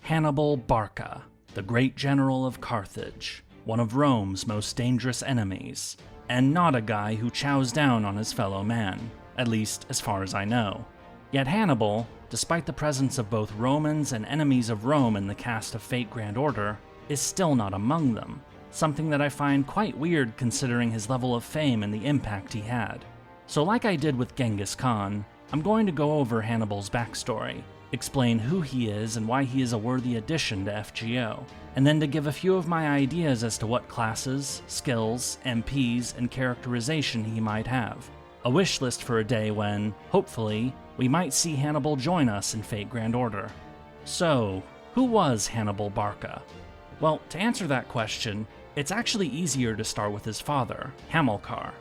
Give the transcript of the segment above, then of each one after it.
Hannibal Barca, the great General of Carthage, one of Rome's most dangerous enemies, and not a guy who chows down on his fellow man, at least as far as I know. Yet Hannibal, despite the presence of both Romans and enemies of Rome in the cast of Fate Grand Order, is still not among them, something that I find quite weird considering his level of fame and the impact he had. So like I did with Genghis Khan, I'm going to go over Hannibal's backstory, explain who he is and why he is a worthy addition to FGO, and then to give a few of my ideas as to what classes, skills, MPs, and characterization he might have. A wish list for a day when, hopefully, we might see Hannibal join us in Fate Grand Order. So, who was Hannibal Barca? Well, to answer that question, it's actually easier to start with his father, Hamilcar.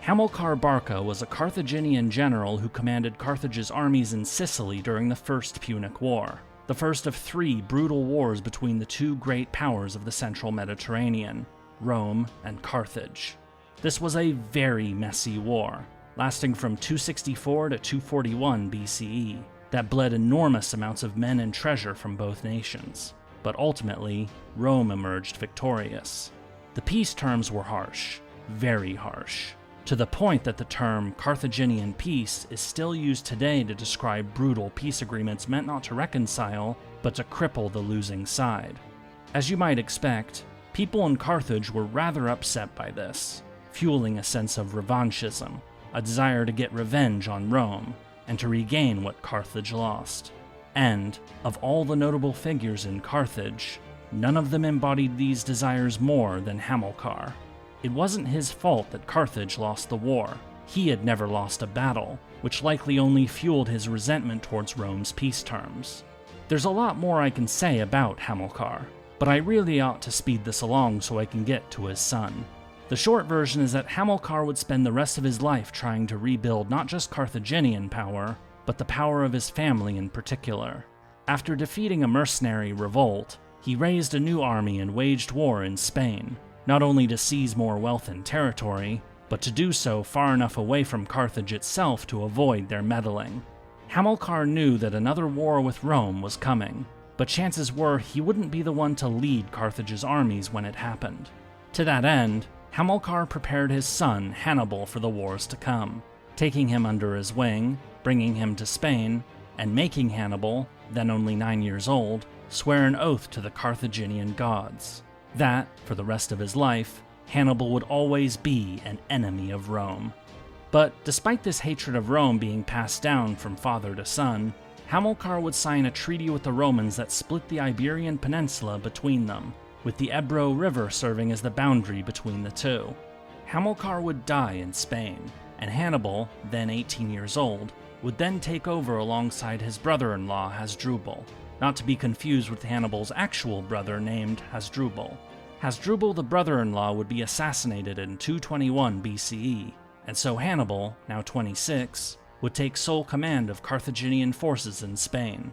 Hamilcar Barca was a Carthaginian general who commanded Carthage's armies in Sicily during the First Punic War, the first of 3 brutal wars between the 2 great powers of the central Mediterranean, Rome and Carthage. This was a very messy war, lasting from 264 to 241 BCE, that bled enormous amounts of men and treasure from both nations, but ultimately, Rome emerged victorious. The peace terms were harsh, very harsh, to the point that the term Carthaginian peace is still used today to describe brutal peace agreements meant not to reconcile, but to cripple the losing side. As you might expect, people in Carthage were rather upset by this, fueling a sense of revanchism, a desire to get revenge on Rome, and to regain what Carthage lost. And, of all the notable figures in Carthage, none of them embodied these desires more than Hamilcar. It wasn't his fault that Carthage lost the war. He had never lost a battle, which likely only fueled his resentment towards Rome's peace terms. There's a lot more I can say about Hamilcar, but I really ought to speed this along so I can get to his son. The short version is that Hamilcar would spend the rest of his life trying to rebuild not just Carthaginian power, but the power of his family in particular. After defeating a mercenary revolt, he raised a new army and waged war in Spain, not only to seize more wealth and territory, but to do so far enough away from Carthage itself to avoid their meddling. Hamilcar knew that another war with Rome was coming, but chances were he wouldn't be the one to lead Carthage's armies when it happened. To that end, Hamilcar prepared his son Hannibal for the wars to come, taking him under his wing, bringing him to Spain, and making Hannibal, then only 9 years old, swear an oath to the Carthaginian gods that, for the rest of his life, Hannibal would always be an enemy of Rome. But despite this hatred of Rome being passed down from father to son, Hamilcar would sign a treaty with the Romans that split the Iberian Peninsula between them, with the Ebro River serving as the boundary between the two. Hamilcar would die in Spain, and Hannibal, then 18 years old, would then take over alongside his brother-in-law Hasdrubal, not to be confused with Hannibal's actual brother named Hasdrubal. Hasdrubal the brother-in-law would be assassinated in 221 BCE, and so Hannibal, now 26, would take sole command of Carthaginian forces in Spain.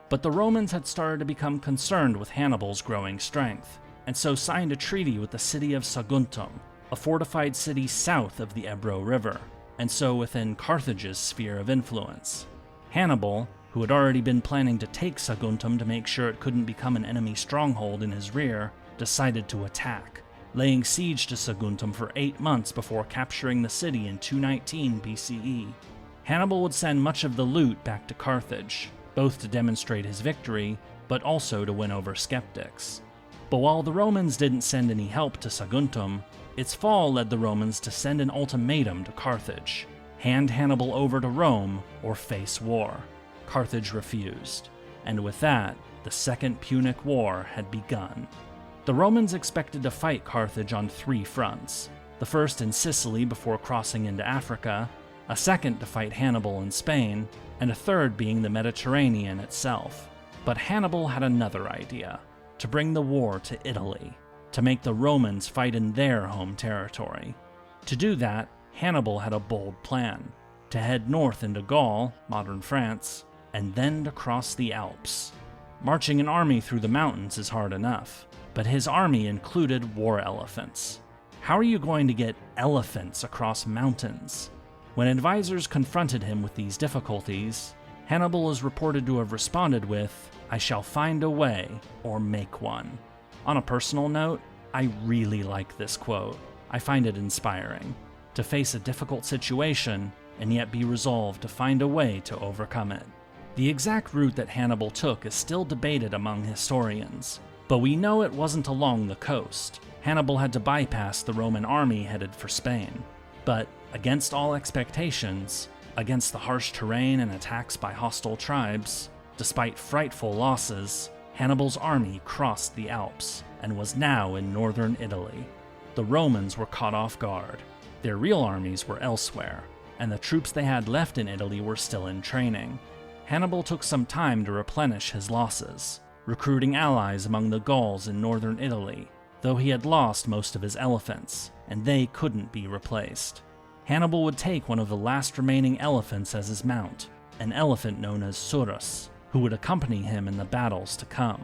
But the Romans had started to become concerned with Hannibal's growing strength, and so signed a treaty with the city of Saguntum, a fortified city south of the Ebro River, and so within Carthage's sphere of influence. Hannibal, who had already been planning to take Saguntum to make sure it couldn't become an enemy stronghold in his rear, decided to attack, laying siege to Saguntum for 8 months before capturing the city in 219 BCE. Hannibal would send much of the loot back to Carthage, both to demonstrate his victory, but also to win over skeptics. But while the Romans didn't send any help to Saguntum, its fall led the Romans to send an ultimatum to Carthage: hand Hannibal over to Rome or face war. Carthage refused, and with that, the Second Punic War had begun. The Romans expected to fight Carthage on 3 fronts, the first in Sicily before crossing into Africa, a second to fight Hannibal in Spain, and a third being the Mediterranean itself. But Hannibal had another idea: to bring the war to Italy, to make the Romans fight in their home territory. To do that, Hannibal had a bold plan: to head north into Gaul, modern France, and then to cross the Alps. Marching an army through the mountains is hard enough, but his army included war elephants. How are you going to get elephants across mountains? When advisors confronted him with these difficulties, Hannibal is reported to have responded with, "I shall find a way, or make one." On a personal note, I really like this quote. I find it inspiring. To face a difficult situation, and yet be resolved to find a way to overcome it. The exact route that Hannibal took is still debated among historians, but we know it wasn't along the coast. Hannibal had to bypass the Roman army headed for Spain. But against all expectations, against the harsh terrain and attacks by hostile tribes, despite frightful losses, Hannibal's army crossed the Alps and was now in northern Italy. The Romans were caught off guard. Their real armies were elsewhere, and the troops they had left in Italy were still in training. Hannibal took some time to replenish his losses, recruiting allies among the Gauls in northern Italy, though he had lost most of his elephants, and they couldn't be replaced. Hannibal would take one of the last remaining elephants as his mount, an elephant known as Surus, who would accompany him in the battles to come.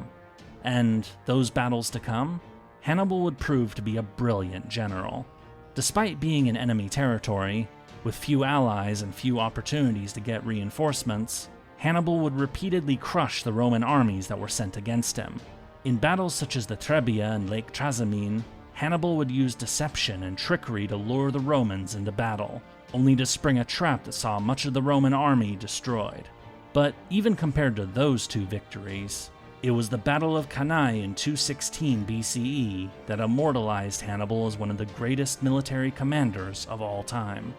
And those battles to come? Hannibal would prove to be a brilliant general. Despite being in enemy territory, with few allies and few opportunities to get reinforcements, Hannibal would repeatedly crush the Roman armies that were sent against him. In battles such as the Trebia and Lake Trasimene, Hannibal would use deception and trickery to lure the Romans into battle, only to spring a trap that saw much of the Roman army destroyed. But even compared to those two victories, it was the Battle of Cannae in 216 BCE that immortalized Hannibal as one of the greatest military commanders of all time.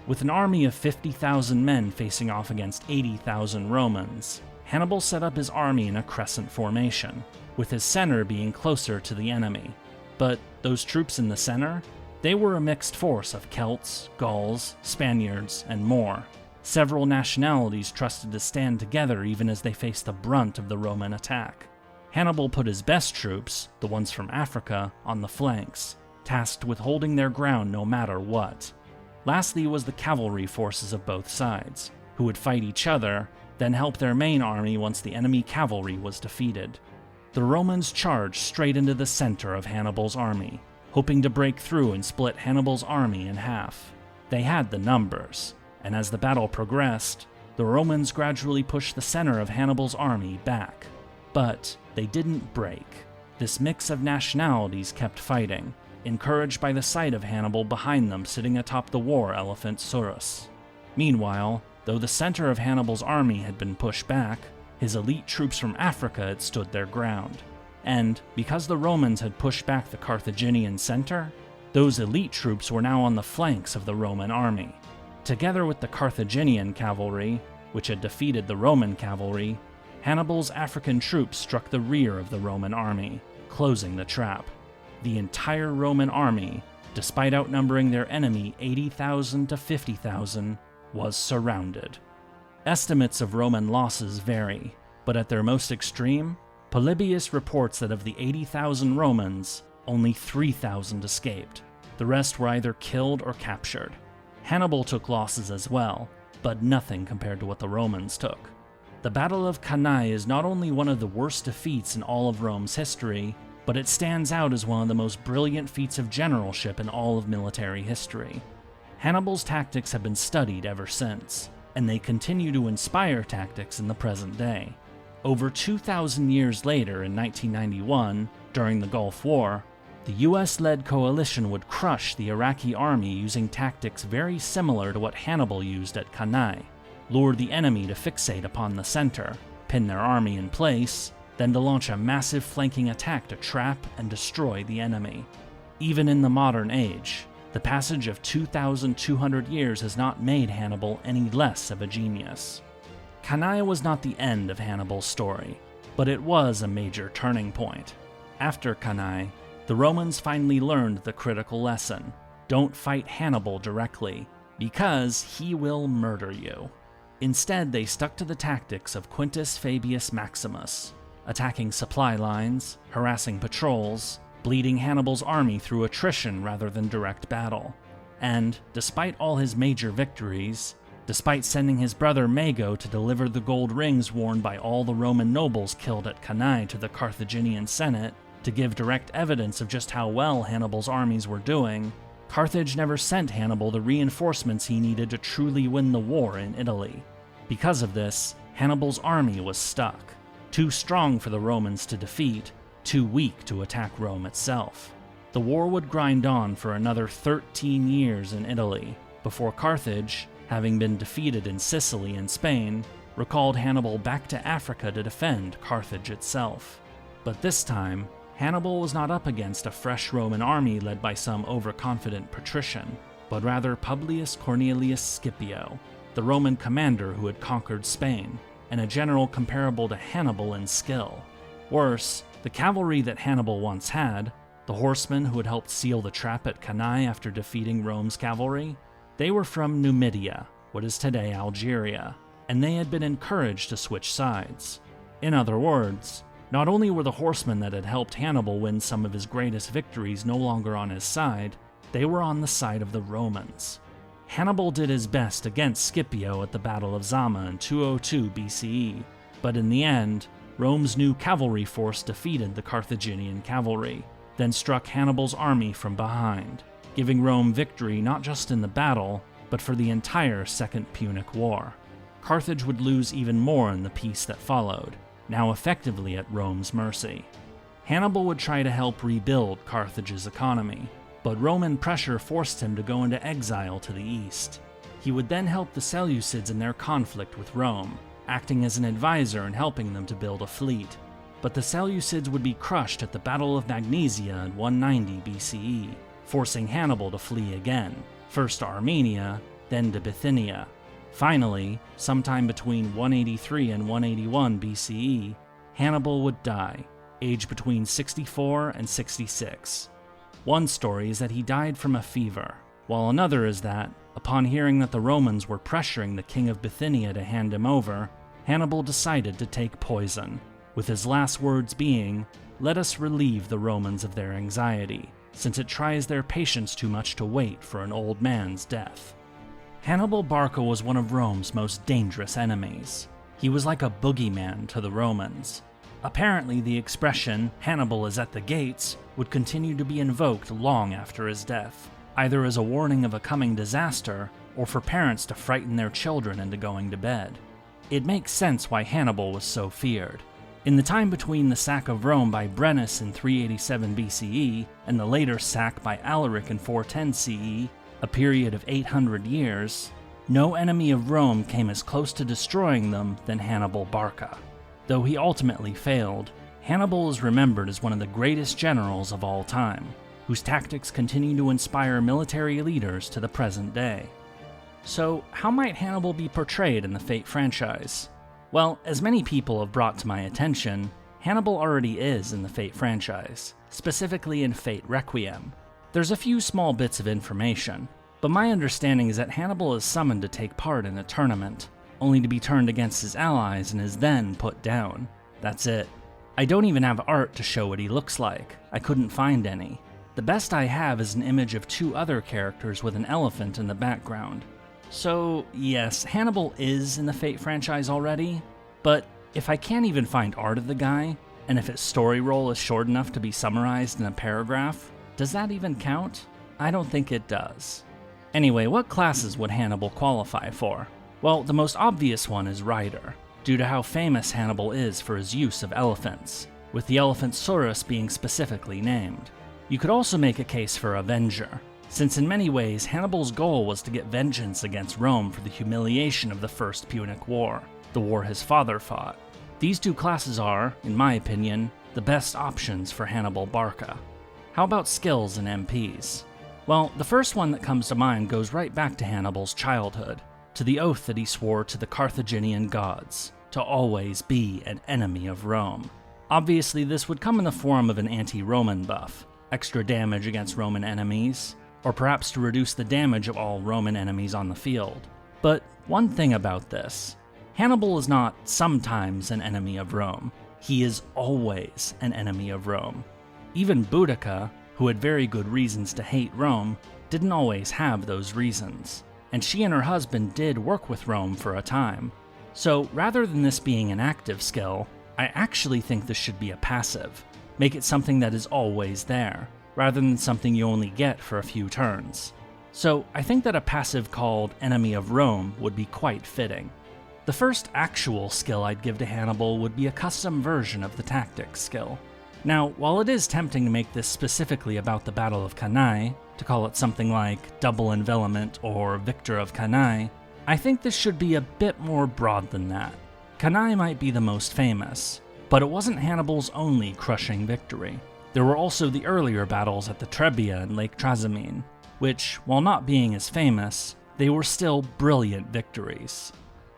With an army of 50,000 men facing off against 80,000 Romans, Hannibal set up his army in a crescent formation, with his center being closer to the enemy. But those troops in the center? They were a mixed force of Celts, Gauls, Spaniards, and more. Several nationalities trusted to stand together even as they faced the brunt of the Roman attack. Hannibal put his best troops, the ones from Africa, on the flanks, tasked with holding their ground no matter what. Lastly was the cavalry forces of both sides, who would fight each other, then help their main army once the enemy cavalry was defeated. The Romans charged straight into the center of Hannibal's army, hoping to break through and split Hannibal's army in half. They had the numbers, and as the battle progressed, the Romans gradually pushed the center of Hannibal's army back. But they didn't break. This mix of nationalities kept fighting, encouraged by the sight of Hannibal behind them sitting atop the war elephant Surus. Meanwhile, though the center of Hannibal's army had been pushed back, his elite troops from Africa had stood their ground. And because the Romans had pushed back the Carthaginian center, those elite troops were now on the flanks of the Roman army. Together with the Carthaginian cavalry, which had defeated the Roman cavalry, Hannibal's African troops struck the rear of the Roman army, closing the trap. The entire Roman army, despite outnumbering their enemy 80,000 to 50,000, was surrounded. Estimates of Roman losses vary, but at their most extreme, Polybius reports that of the 80,000 Romans, only 3,000 escaped. The rest were either killed or captured. Hannibal took losses as well, but nothing compared to what the Romans took. The Battle of Cannae is not only one of the worst defeats in all of Rome's history, but it stands out as one of the most brilliant feats of generalship in all of military history. Hannibal's tactics have been studied ever since, and they continue to inspire tactics in the present day. Over 2,000 years later, in 1991, during the Gulf War, the US-led coalition would crush the Iraqi army using tactics very similar to what Hannibal used at Cannae: lure the enemy to fixate upon the center, pin their army in place, then to launch a massive flanking attack to trap and destroy the enemy. Even in the modern age, the passage of 2,200 years has not made Hannibal any less of a genius. Cannae was not the end of Hannibal's story, but it was a major turning point. After Cannae, the Romans finally learned the critical lesson: don't fight Hannibal directly, because he will murder you. Instead, they stuck to the tactics of Quintus Fabius Maximus, attacking supply lines, harassing patrols, bleeding Hannibal's army through attrition rather than direct battle. And, despite all his major victories, despite sending his brother Mago to deliver the gold rings worn by all the Roman nobles killed at Cannae to the Carthaginian Senate, to give direct evidence of just how well Hannibal's armies were doing, Carthage never sent Hannibal the reinforcements he needed to truly win the war in Italy. Because of this, Hannibal's army was stuck, too strong for the Romans to defeat, too weak to attack Rome itself. The war would grind on for another 13 years in Italy, before Carthage, having been defeated in Sicily and Spain, recalled Hannibal back to Africa to defend Carthage itself. But this time, Hannibal was not up against a fresh Roman army led by some overconfident patrician, but rather Publius Cornelius Scipio, the Roman commander who had conquered Spain, and a general comparable to Hannibal in skill. Worse, the cavalry that Hannibal once had, the horsemen who had helped seal the trap at Cannae after defeating Rome's cavalry, they were from Numidia, what is today Algeria, and they had been encouraged to switch sides. In other words, not only were the horsemen that had helped Hannibal win some of his greatest victories no longer on his side, they were on the side of the Romans. Hannibal did his best against Scipio at the Battle of Zama in 202 BCE, but in the end, Rome's new cavalry force defeated the Carthaginian cavalry, then struck Hannibal's army from behind, giving Rome victory not just in the battle, but for the entire Second Punic War. Carthage would lose even more in the peace that followed, now effectively at Rome's mercy. Hannibal would try to help rebuild Carthage's economy, but Roman pressure forced him to go into exile to the east. He would then help the Seleucids in their conflict with Rome, acting as an advisor and helping them to build a fleet. But the Seleucids would be crushed at the Battle of Magnesia in 190 BCE, forcing Hannibal to flee again, first to Armenia, then to Bithynia. Finally, sometime between 183 and 181 BCE, Hannibal would die, aged between 64 and 66. One story is that he died from a fever, while another is that, upon hearing that the Romans were pressuring the king of Bithynia to hand him over, Hannibal decided to take poison, with his last words being, "Let us relieve the Romans of their anxiety, since it tries their patience too much to wait for an old man's death." Hannibal Barca was one of Rome's most dangerous enemies. He was like a boogeyman to the Romans. Apparently, the expression, "Hannibal is at the gates," would continue to be invoked long after his death, either as a warning of a coming disaster, or for parents to frighten their children into going to bed. It makes sense why Hannibal was so feared. In the time between the sack of Rome by Brennus in 387 BCE and the later sack by Alaric in 410 CE, a period of 800 years, no enemy of Rome came as close to destroying them than Hannibal Barca. Though he ultimately failed, Hannibal is remembered as one of the greatest generals of all time, whose tactics continue to inspire military leaders to the present day. So, how might Hannibal be portrayed in the Fate franchise? Well, as many people have brought to my attention, Hannibal already is in the Fate franchise, specifically in Fate Requiem. There's a few small bits of information, but my understanding is that Hannibal is summoned to take part in a tournament, only to be turned against his allies and is then put down. That's it. I don't even have art to show what he looks like. I couldn't find any. The best I have is an image of two other characters with an elephant in the background. So, yes, Hannibal is in the Fate franchise already, but if I can't even find art of the guy, and if his story role is short enough to be summarized in a paragraph, does that even count? I don't think it does. Anyway, what classes would Hannibal qualify for? Well, the most obvious one is Rider, due to how famous Hannibal is for his use of elephants, with the elephant Saurus being specifically named. You could also make a case for Avenger, since in many ways Hannibal's goal was to get vengeance against Rome for the humiliation of the First Punic War, the war his father fought. These two classes are, in my opinion, the best options for Hannibal Barca. How about skills and MPs? Well, the first one that comes to mind goes right back to Hannibal's childhood, to the oath that he swore to the Carthaginian gods, to always be an enemy of Rome. Obviously, this would come in the form of an anti-Roman buff, extra damage against Roman enemies, or perhaps to reduce the damage of all Roman enemies on the field. But one thing about this, Hannibal is not sometimes an enemy of Rome. He is always an enemy of Rome. Even Boudica, who had very good reasons to hate Rome, didn't always have those reasons, and she and her husband did work with Rome for a time. So rather than this being an active skill, I actually think this should be a passive. Make it something that is always there, rather than something you only get for a few turns. So I think that a passive called Enemy of Rome would be quite fitting. The first actual skill I'd give to Hannibal would be a custom version of the tactics skill. Now, while it is tempting to make this specifically about the Battle of Cannae, to call it something like Double Envelopment or Victor of Cannae, I think this should be a bit more broad than that. Cannae might be the most famous, but it wasn't Hannibal's only crushing victory. There were also the earlier battles at the Trebia and Lake Trasimene, which, while not being as famous, they were still brilliant victories.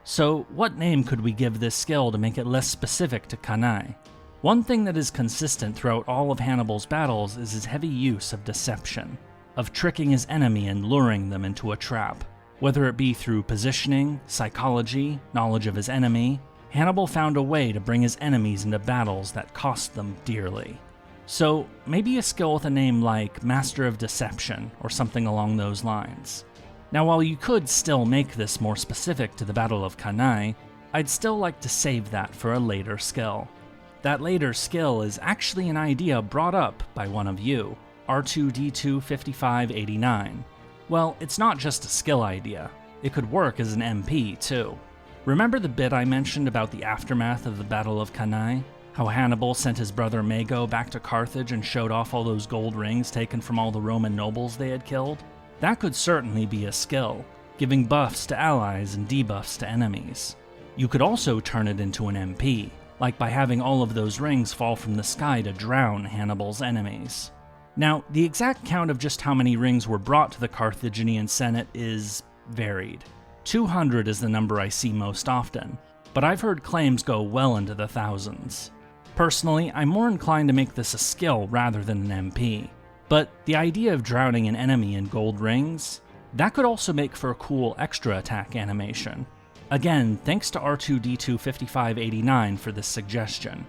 So what name could we give this skill to make it less specific to Cannae? One thing that is consistent throughout all of Hannibal's battles is his heavy use of deception, of tricking his enemy and luring them into a trap. Whether it be through positioning, psychology, knowledge of his enemy, Hannibal found a way to bring his enemies into battles that cost them dearly. So maybe a skill with a name like Master of Deception or something along those lines. Now, while you could still make this more specific to the Battle of Cannae, I'd still like to save that for a later skill. That later skill is actually an idea brought up by one of you, R2D25589. Well, it's not just a skill idea, it could work as an MP too. Remember the bit I mentioned about the aftermath of the Battle of Cannae? How Hannibal sent his brother Mago back to Carthage and showed off all those gold rings taken from all the Roman nobles they had killed? That could certainly be a skill, giving buffs to allies and debuffs to enemies. You could also turn it into an MP, like by having all of those rings fall from the sky to drown Hannibal's enemies. Now, the exact count of just how many rings were brought to the Carthaginian Senate is varied. 200 is the number I see most often, but I've heard claims go well into the thousands. Personally, I'm more inclined to make this a skill rather than an MP. But the idea of drowning an enemy in gold rings, that could also make for a cool extra attack animation. Again, thanks to R2D25589 for this suggestion.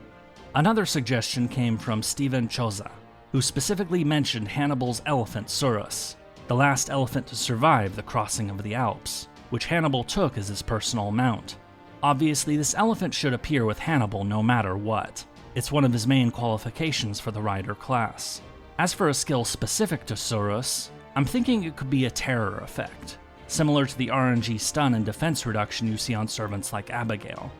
Another suggestion came from Steven Choza, who specifically mentioned Hannibal's elephant Surus, the last elephant to survive the crossing of the Alps, which Hannibal took as his personal mount. Obviously, this elephant should appear with Hannibal no matter what. It's one of his main qualifications for the rider class. As for a skill specific to Surus, I'm thinking it could be a terror effect, similar to the RNG stun and defense reduction you see on servants like Abigail.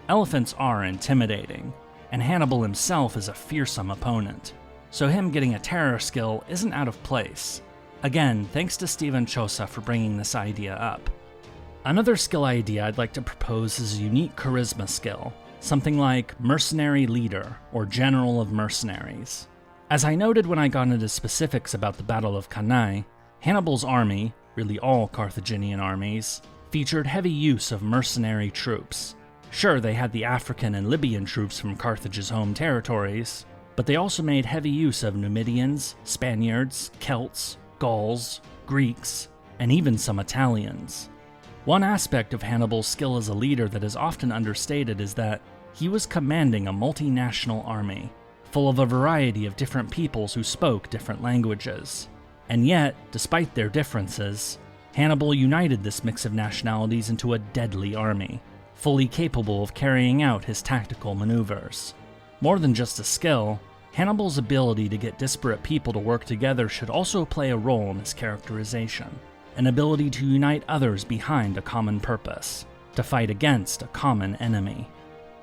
Elephants are intimidating, and Hannibal himself is a fearsome opponent, so him getting a terror skill isn't out of place. Again, thanks to Steven Chosa for bringing this idea up. Another skill idea I'd like to propose is a unique charisma skill, something like Mercenary Leader or General of Mercenaries. As I noted when I got into specifics about the Battle of Cannae, Hannibal's army, really all Carthaginian armies, featured heavy use of mercenary troops. Sure, they had the African and Libyan troops from Carthage's home territories, but they also made heavy use of Numidians, Spaniards, Celts, Gauls, Greeks, and even some Italians. One aspect of Hannibal's skill as a leader that is often understated is that he was commanding a multinational army, full of a variety of different peoples who spoke different languages. And yet, despite their differences, Hannibal united this mix of nationalities into a deadly army, fully capable of carrying out his tactical maneuvers. More than just a skill, Hannibal's ability to get disparate people to work together should also play a role in his characterization, an ability to unite others behind a common purpose, to fight against a common enemy.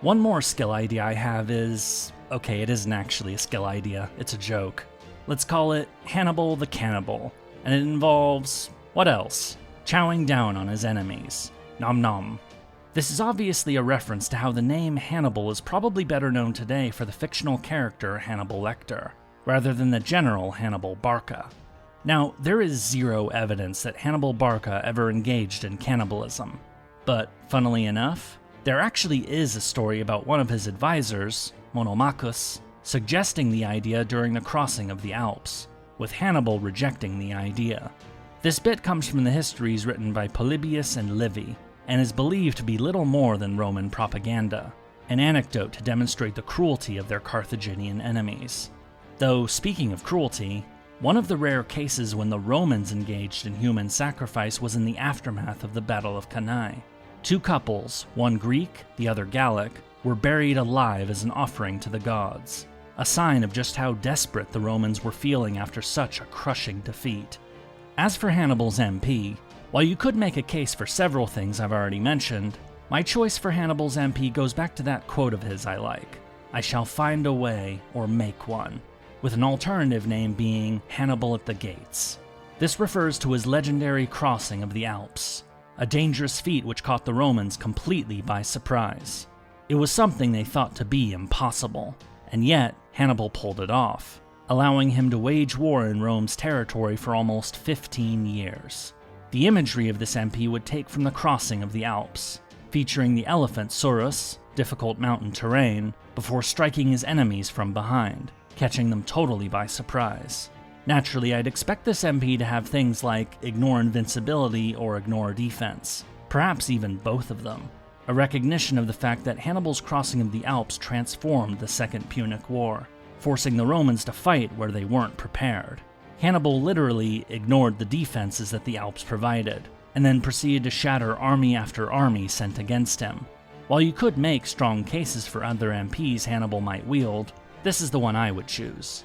One more skill idea I have is... okay, it isn't actually a skill idea, it's a joke. Let's call it Hannibal the Cannibal, and it involves... what else? Chowing down on his enemies. Nom nom. This is obviously a reference to how the name Hannibal is probably better known today for the fictional character Hannibal Lecter, rather than the general Hannibal Barca. Now, there is zero evidence that Hannibal Barca ever engaged in cannibalism, but funnily enough, there actually is a story about one of his advisors, Monomachus, suggesting the idea during the crossing of the Alps, with Hannibal rejecting the idea. This bit comes from the histories written by Polybius and Livy, and is believed to be little more than Roman propaganda, an anecdote to demonstrate the cruelty of their Carthaginian enemies. Though, speaking of cruelty, one of the rare cases when the Romans engaged in human sacrifice was in the aftermath of the Battle of Cannae. Two couples, one Greek, the other Gallic, were buried alive as an offering to the gods, a sign of just how desperate the Romans were feeling after such a crushing defeat. As for Hannibal's MP, while you could make a case for several things I've already mentioned, My choice for Hannibal's MP goes back to that quote of his I like: "I shall find a way, or make one," with an alternative name being Hannibal at the Gates. This refers to his legendary crossing of the Alps, a dangerous feat which caught the Romans completely by surprise. It was something they thought to be impossible, and yet Hannibal pulled it off, allowing him to wage war in Rome's territory for almost 15 years. The imagery of this MP would take from the crossing of the Alps, featuring the elephant Surus, difficult mountain terrain, before striking his enemies from behind, catching them totally by surprise. Naturally, I'd expect this MP to have things like ignore invincibility or ignore defense, perhaps even both of them, a recognition of the fact that Hannibal's crossing of the Alps transformed the Second Punic War, forcing the Romans to fight where they weren't prepared. Hannibal literally ignored the defenses that the Alps provided, and then proceeded to shatter army after army sent against him. While you could make strong cases for other MPs Hannibal might wield, this is the one I would choose.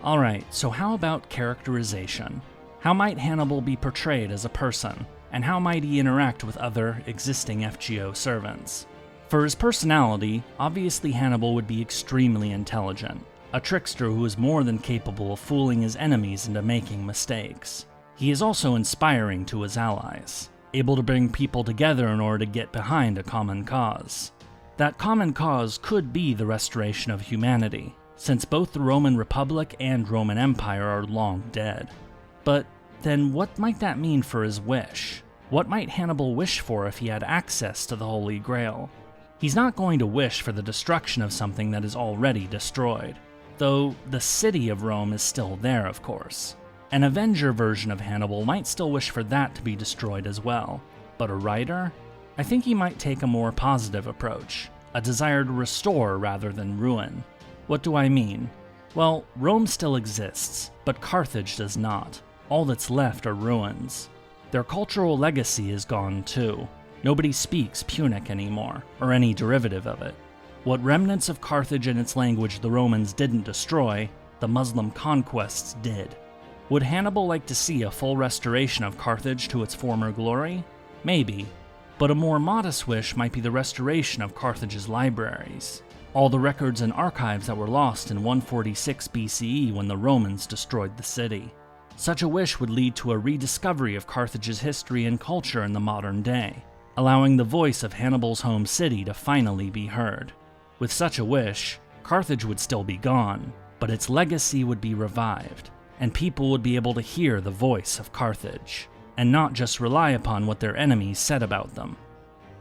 Alright, so how about characterization? How might Hannibal be portrayed as a person, and how might he interact with other existing FGO servants? For his personality, obviously Hannibal would be extremely intelligent, a trickster who is more than capable of fooling his enemies into making mistakes. He is also inspiring to his allies, able to bring people together in order to get behind a common cause. That common cause could be the restoration of humanity, since both the Roman Republic and Roman Empire are long dead. But then what might that mean for his wish? What might Hannibal wish for if he had access to the Holy Grail? He's not going to wish for the destruction of something that is already destroyed, though the city of Rome is still there, of course. An Avenger version of Hannibal might still wish for that to be destroyed as well, but a writer? I think he might take a more positive approach, a desire to restore rather than ruin. What do I mean? Well, Rome still exists, but Carthage does not. All that's left are ruins. Their cultural legacy is gone too. Nobody speaks Punic anymore, or any derivative of it. What remnants of Carthage and its language the Romans didn't destroy, the Muslim conquests did. Would Hannibal like to see a full restoration of Carthage to its former glory? Maybe, but a more modest wish might be the restoration of Carthage's libraries, all the records and archives that were lost in 146 BCE when the Romans destroyed the city. Such a wish would lead to a rediscovery of Carthage's history and culture in the modern day, allowing the voice of Hannibal's home city to finally be heard. With such a wish, Carthage would still be gone, but its legacy would be revived, and people would be able to hear the voice of Carthage, and not just rely upon what their enemies said about them.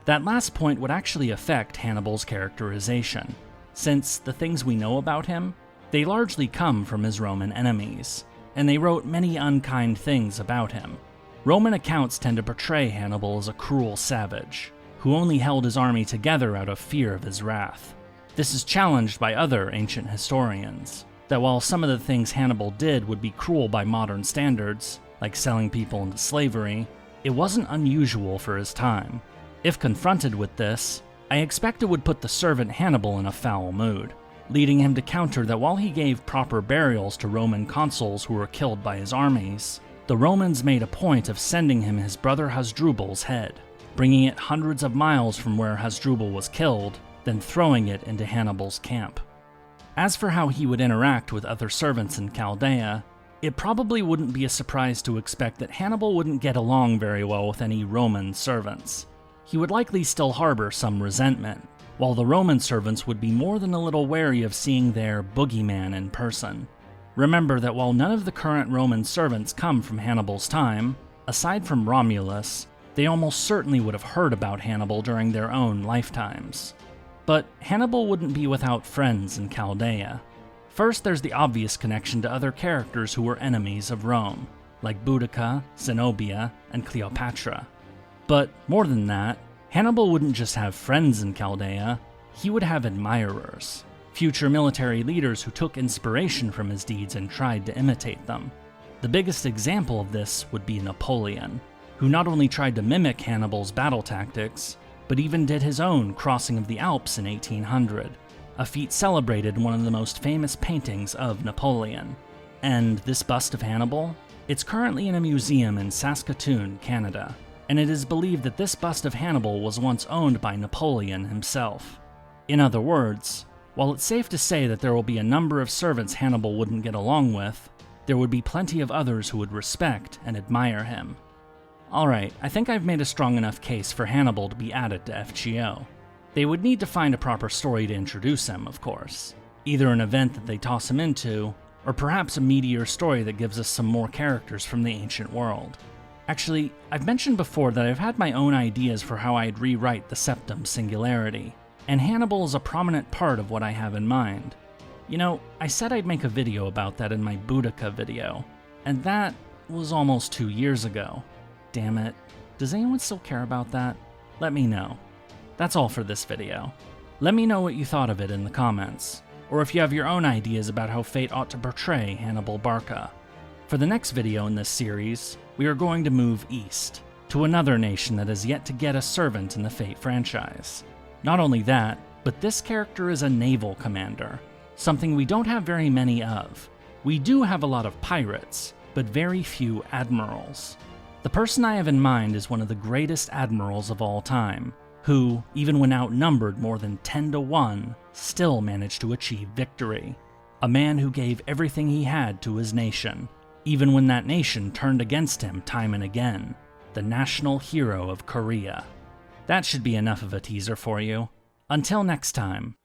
That last point would actually affect Hannibal's characterization, since the things we know about him, they largely come from his Roman enemies, and they wrote many unkind things about him. Roman accounts tend to portray Hannibal as a cruel savage, who only held his army together out of fear of his wrath. This is challenged by other ancient historians, that while some of the things Hannibal did would be cruel by modern standards, like selling people into slavery, it wasn't unusual for his time. If confronted with this, I expect it would put the servant Hannibal in a foul mood, leading him to counter that while he gave proper burials to Roman consuls who were killed by his armies, the Romans made a point of sending him his brother Hasdrubal's head, bringing it hundreds of miles from where Hasdrubal was killed, then throwing it into Hannibal's camp. As for how he would interact with other servants in Chaldea, it probably wouldn't be a surprise to expect that Hannibal wouldn't get along very well with any Roman servants. He would likely still harbor some resentment, while the Roman servants would be more than a little wary of seeing their boogeyman in person. Remember that while none of the current Roman servants come from Hannibal's time, aside from Romulus, they almost certainly would have heard about Hannibal during their own lifetimes. But Hannibal wouldn't be without friends in Chaldea. First, there's the obvious connection to other characters who were enemies of Rome, like Boudica, Zenobia, and Cleopatra. But more than that, Hannibal wouldn't just have friends in Chaldea, he would have admirers, future military leaders who took inspiration from his deeds and tried to imitate them. The biggest example of this would be Napoleon, who not only tried to mimic Hannibal's battle tactics, but even did his own crossing of the Alps in 1800, a feat celebrated in one of the most famous paintings of Napoleon. And this bust of Hannibal? It's currently in a museum in Saskatoon, Canada. and it is believed that this bust of Hannibal was once owned by Napoleon himself. In other words, while it's safe to say that there will be a number of servants Hannibal wouldn't get along with, there would be plenty of others who would respect and admire him. Alright, I think I've made a strong enough case for Hannibal to be added to FGO. They would need to find a proper story to introduce him, of course. Either an event that they toss him into, or perhaps a meatier story that gives us some more characters from the ancient world. Actually, I've mentioned before that I've had my own ideas for how I'd rewrite the Septum Singularity, and Hannibal is a prominent part of what I have in mind. You know, I said I'd make a video about that in my Boudica video, and that was almost 2 years ago. Damn it. Does anyone still care about that? Let me know. That's all for this video. Let me know what you thought of it in the comments, or if you have your own ideas about how fate ought to portray Hannibal Barca. For the next video in this series, we are going to move east, to another nation that has yet to get a servant in the Fate franchise. Not only that, but this character is a naval commander, something we don't have very many of. We do have a lot of pirates, but very few admirals. The person I have in mind is one of the greatest admirals of all time, who, even when outnumbered more than 10 to 1, still managed to achieve victory. A man who gave everything he had to his nation, even when that nation turned against him time and again. The national hero of Korea. That should be enough of a teaser for you. Until next time.